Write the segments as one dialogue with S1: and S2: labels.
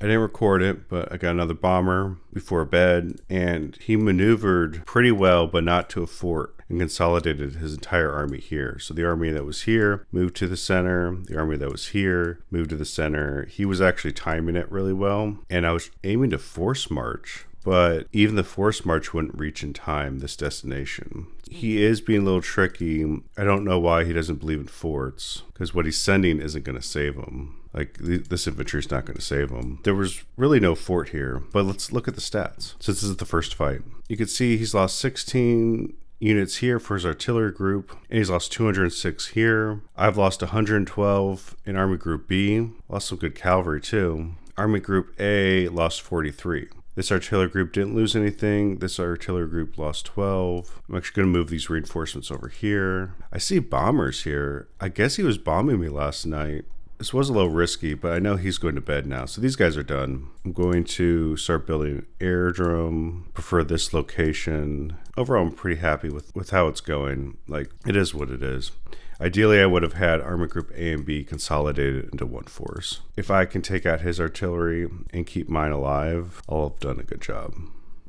S1: I didn't record it, but I got another bomber before bed, and he maneuvered pretty well, but not to a fort, and consolidated his entire army here. So the army that was here moved to the center. The army that was here moved to the center. He was actually timing it really well, and I was aiming to force march, but even the force march wouldn't reach in time this destination. He is being a little tricky. I don't know why he doesn't believe in forts, because what he's sending isn't going to save him. Like, this infantry is not going to save him. There was really no fort here, but let's look at the stats. Since this is the first fight, you can see he's lost 16 units here for his artillery group, and he's lost 206 here. I've lost 112 in Army Group B. Lost some good cavalry too. Army Group A lost 43. This artillery group didn't lose anything. This artillery group lost 12. I'm actually going to move these reinforcements over here. I see bombers here. I guess he was bombing me last night. This was a little risky, but I know he's going to bed now. So these guys are done. I'm going to start building an aerodrome. Prefer this location. Overall, I'm pretty happy with how it's going. Like, it is what it is. Ideally, I would have had Army Group A and B consolidated into one force. If I can take out his artillery and keep mine alive, I'll have done a good job.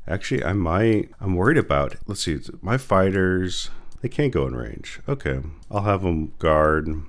S1: Actually, I'm worried about, let's see, my fighters, they can't go in range. Okay, I'll have them guard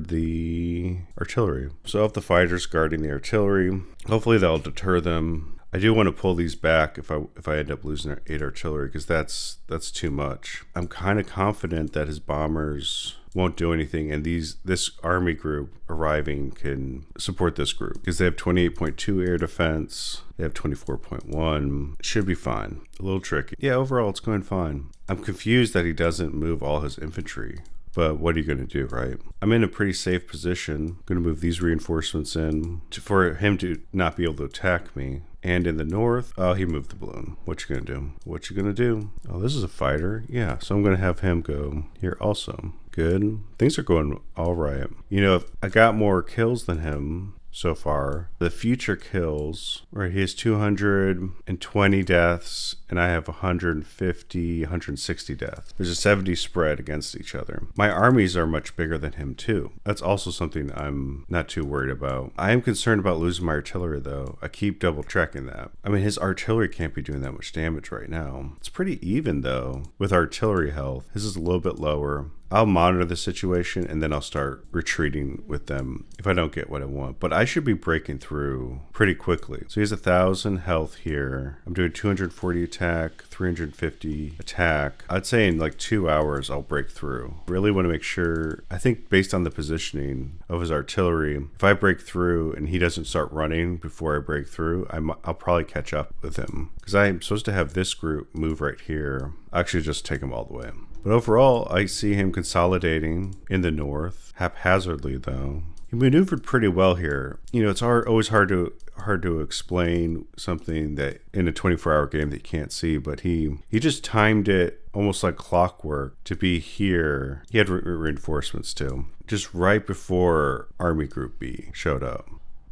S1: the artillery. So I'll have the fighters guarding the artillery. Hopefully that'll deter them. I do want to pull these back if I end up losing 8 artillery, because that's too much. I'm kind of confident that his bombers won't do anything, and this army group arriving can support this group, because they have 28.2 air defense. They have 24.1. It should be fine. A little tricky. Yeah, overall it's going fine. I'm confused that he doesn't move all his infantry. But what are you going to do, right? I'm in a pretty safe position. I'm going to move these reinforcements in for him to not be able to attack me. And in the north, oh, he moved the balloon. What you going to do? What you going to do? Oh, this is a fighter. Yeah, so I'm going to have him go here also. Good. Things are going all right. You know, if I got more kills than him so far. The future kills, right, he has 220 deaths, and I have 150, 160 deaths. There's a 70 spread against each other. My armies are much bigger than him too. That's also something I'm not too worried about. I am concerned about losing my artillery though. I keep double checking that. I mean, his artillery can't be doing that much damage right now. It's pretty even though with artillery health. His is a little bit lower. I'll monitor the situation and then I'll start retreating with them if I don't get what I want. But I should be breaking through pretty quickly. So he has 1,000 health here. I'm doing 240 attack, 350 attack. I'd say in like 2 hours I'll break through. Really want to make sure, I think based on the positioning of his artillery, if I break through and he doesn't start running before I break through, I'll probably catch up with him. Because I'm supposed to have this group move right here. I'll actually just take him all the way. But overall, I see him consolidating in the north, haphazardly though. He maneuvered pretty well here. You know, it's always hard to explain something that in a 24-hour game that you can't see, but he just timed it almost like clockwork to be here. He had reinforcements too, just right before Army Group B showed up.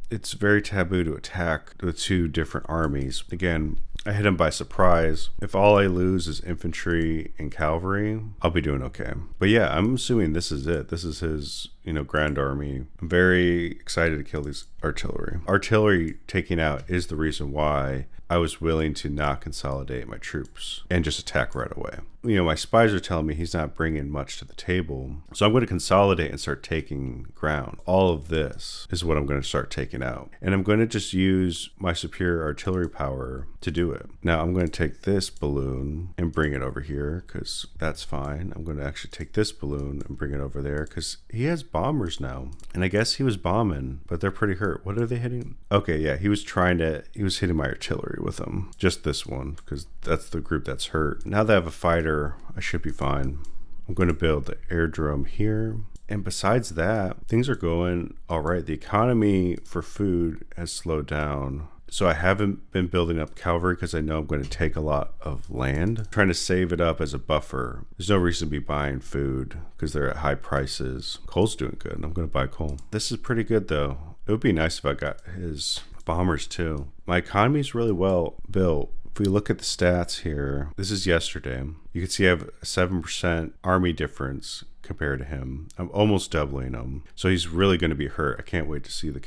S1: It's very taboo to attack the two different armies. Again, I hit him by surprise. If all I lose is infantry and cavalry, I'll be doing okay. But yeah, I'm assuming this is it. This is his, grand army. I'm very excited to kill these artillery. Artillery taking out is the reason why I was willing to not consolidate my troops and just attack right away. My spies are telling me he's not bringing much to the table. So I'm going to consolidate and start taking ground. All of this is what I'm going to start taking out. And I'm going to just use my superior artillery power to do it. Now I'm going to take this balloon and bring it over here because that's fine. I'm going to actually take this balloon and bring it over there because he has bombers now. And I guess he was bombing, but they're pretty hurt. What are they hitting? Okay, yeah, he was hitting my artillery with them. Just this one because that's the group that's hurt. Now that I have a fighter, I should be fine. I'm going to build the aerodrome here. And besides that, things are going all right. The economy for food has slowed down. So I haven't been building up cavalry because I know I'm going to take a lot of land. I'm trying to save it up as a buffer. There's no reason to be buying food because they're at high prices. Coal's doing good. I'm going to buy coal. This is pretty good though. It would be nice if I got his bombers too. My economy is really well built. If we look at the stats here, this is yesterday. You can see I have a 7% army difference compared to him. I'm almost doubling him. So he's really going to be hurt. I can't wait to see the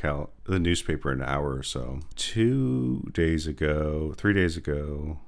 S1: the newspaper in an hour or so. 3 days ago,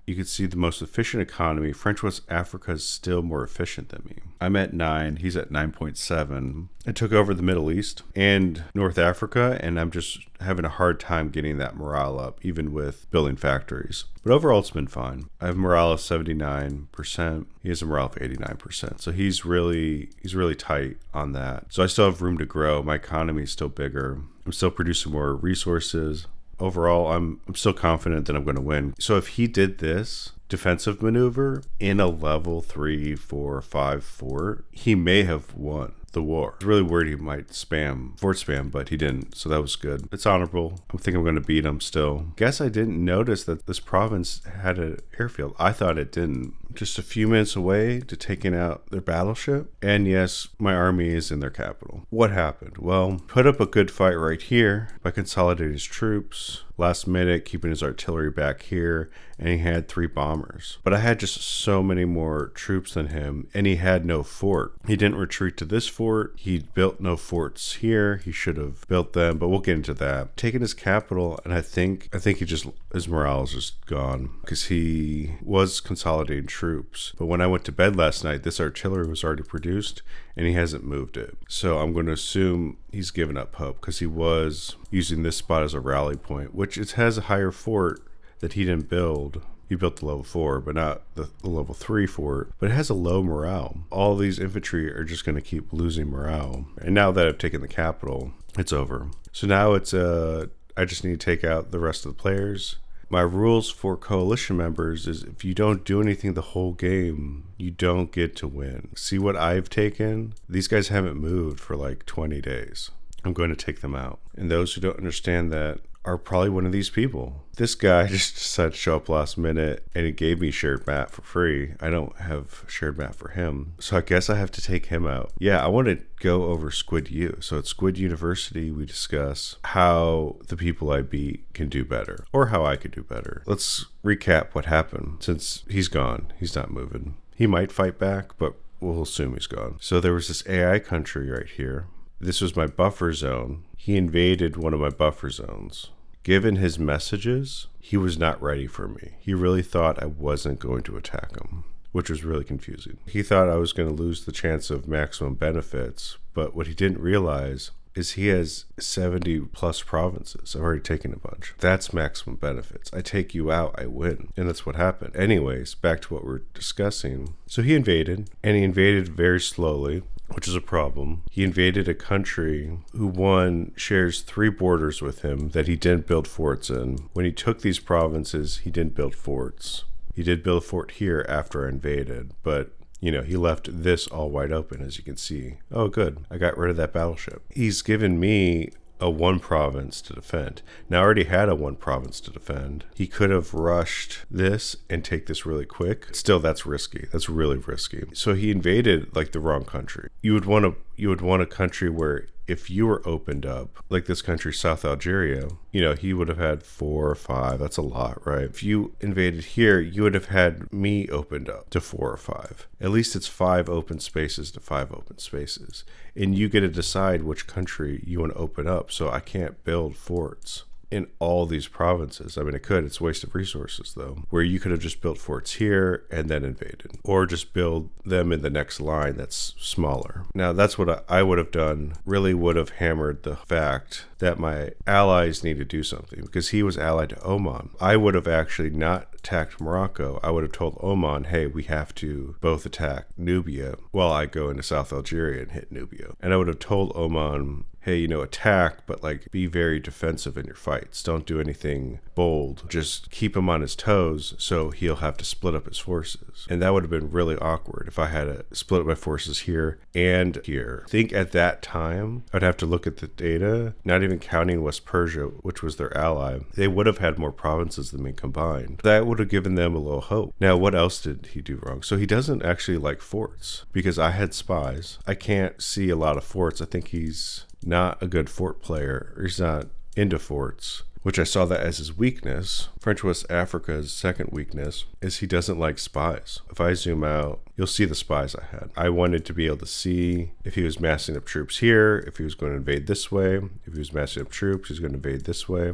S1: you could see the most efficient economy. French West Africa is still more efficient than me. I'm at 9. He's at 9.7. I took over the Middle East and North Africa, and I'm just having a hard time getting that morale up, even with building factories. But overall, it's been fine. I have morale of 79%. He has a morale of 89%. So he's really tight on that. So I still have room to grow. My economy is still bigger. I'm still producing more resources. Overall, I'm still confident that I'm going to win. So if he did this defensive maneuver in a level 3, 4, 5 fort, he may have won the war. I was really worried he might fort spam, but he didn't, so that was good. It's honorable. I think I'm going to beat him still. Guess I didn't notice that this province had an airfield. I thought it didn't. Just a few minutes away to taking out their battleship, and yes, my army is in their capital. What happened? Well, put up a good fight right here by consolidating his troops. Last minute, keeping his artillery back here, and he had 3 bombers. But I had just so many more troops than him, and he had no fort. He didn't retreat to this fort. He built no forts here. He should have built them, but we'll get into that. Taking his capital, and I think his morale is just gone because he was consolidating troops. But when I went to bed last night, this artillery was already produced, and he hasn't moved it. So I'm going to assume he's given up hope because he was using this spot as a rally point, which it has a higher fort that he didn't build. He built the level 4, but not the level 3 fort. But it has a low morale. All these infantry are just going to keep losing morale. And now that I've taken the capital, it's over. So now I just need to take out the rest of the players. My rules for coalition members is if you don't do anything the whole game, you don't get to win. See what I've taken? These guys haven't moved for like 20 days. I'm going to take them out. And those who don't understand that are probably one of these people. This guy just decided to show up last minute and he gave me shared map for free. I don't have shared map for him. So I guess I have to take him out. Yeah, I want to go over Squid U. So at Squid University, we discuss how the people I beat can do better or how I could do better. Let's recap what happened since he's gone. He's not moving. He might fight back, but we'll assume he's gone. So there was this AI country right here. This was my buffer zone. He invaded one of my buffer zones. Given his messages, he was not ready for me. He really thought I wasn't going to attack him, which was really confusing. He thought I was going to lose the chance of maximum benefits, but what he didn't realize is he has 70 plus provinces. I've already taken a bunch. That's maximum benefits. I take you out, I win. And that's what happened. Anyways, back to what we're discussing. So he invaded, and he invaded very slowly, which is a problem. He invaded a country who, one, shares 3 borders with him that he didn't build forts in. When he took these provinces, he didn't build forts. He did build a fort here after I invaded, but he left this all wide open, as you can see. Oh, good. I got rid of that battleship. He's given me a 1 province to defend. Now, I already had a 1 province to defend. He could have rushed this and take this really quick. Still, that's risky. That's really risky. So he invaded like the wrong country. You would want a country where if you were opened up, like this country, South Algeria, he would have had 4 or 5. That's a lot, right? If you invaded here, you would have had me opened up to 4 or 5. At least it's 5 open spaces to 5 open spaces. And you get to decide which country you want to open up. So I can't build forts in all these provinces. I mean, it's a waste of resources though, where you could have just built forts here and then invaded, or just build them in the next line that's smaller. Now that's what I would have done. Really would have hammered the fact that my allies need to do something, because he was allied to Oman. I would have actually not attacked Morocco. I would have told Oman, hey, we have to both attack Nubia while I go into South Algeria and hit Nubia. And I would have told Oman, hey, attack, but be very defensive in your fights. Don't do anything bold. Just keep him on his toes so he'll have to split up his forces. And that would have been really awkward if I had to split up my forces here and here. I think at that time, I'd have to look at the data, not even counting West Persia, which was their ally. They would have had more provinces than me combined. That would have given them a little hope. Now, what else did he do wrong? So he doesn't actually like forts, because I had spies. I can't see a lot of forts. I think he's not a good fort player, or he's not into forts. which I saw that as his weakness. French West Africa's second weakness is he doesn't like spies. If I zoom out, you'll see the spies I had. I wanted to be able to see if he was massing up troops here, if he was going to invade this way, if he was massing up troops, he's going to invade this way.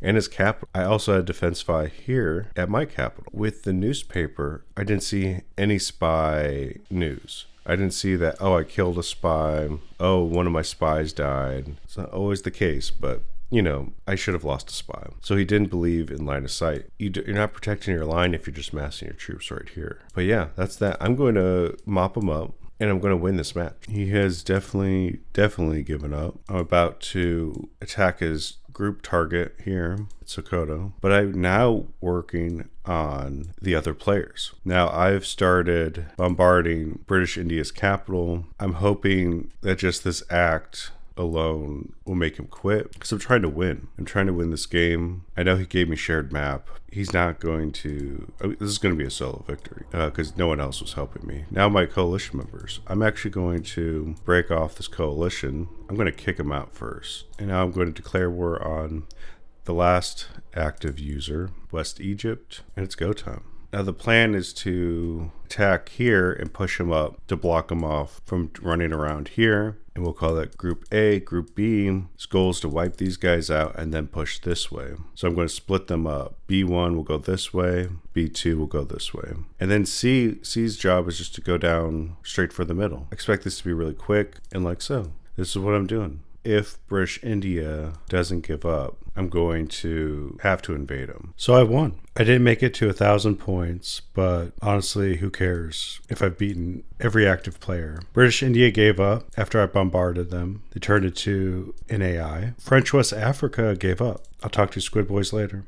S1: And his capital. I also had defense spy here at my capital. With the newspaper, I didn't see any spy news. I didn't see that, oh, I killed a spy. Oh, one of my spies died. It's not always the case, but I should have lost a spy. So he didn't believe in line of sight. You're not protecting your line if you're just massing your troops right here. But yeah, that's that. I'm going to mop him up, and I'm going to win this match. He has definitely given up. I'm about to attack his group target here at Sokoto, but I'm now working on the other players. Now I've started bombarding British India's capital. I'm hoping that just this act alone will make him quit, because I'm trying to win. I'm trying to win this game. I know he gave me shared map. He's not going to. This is going to be a solo victory because no one else was helping me. Now my coalition members. I'm actually going to break off this coalition. I'm going to kick him out first, and now I'm going to declare war on the last active user, West Egypt, and it's go time. Now the plan is to attack here and push him up to block him off from running around here. And we'll call that Group A. Group B, his goal is to wipe these guys out and then push this way. So I'm going to split them up. B1 will go this way. B2 will go this way. And then C's job is just to go down straight for the middle. Expect this to be really quick and like so. This is what I'm doing. If British India doesn't give up, I'm going to have to invade them. So I won. I didn't make it to 1,000 points, but honestly, who cares if I've beaten every active player? British India gave up after I bombarded them. They turned into an AI. French West Africa gave up. I'll talk to Squid Bois later.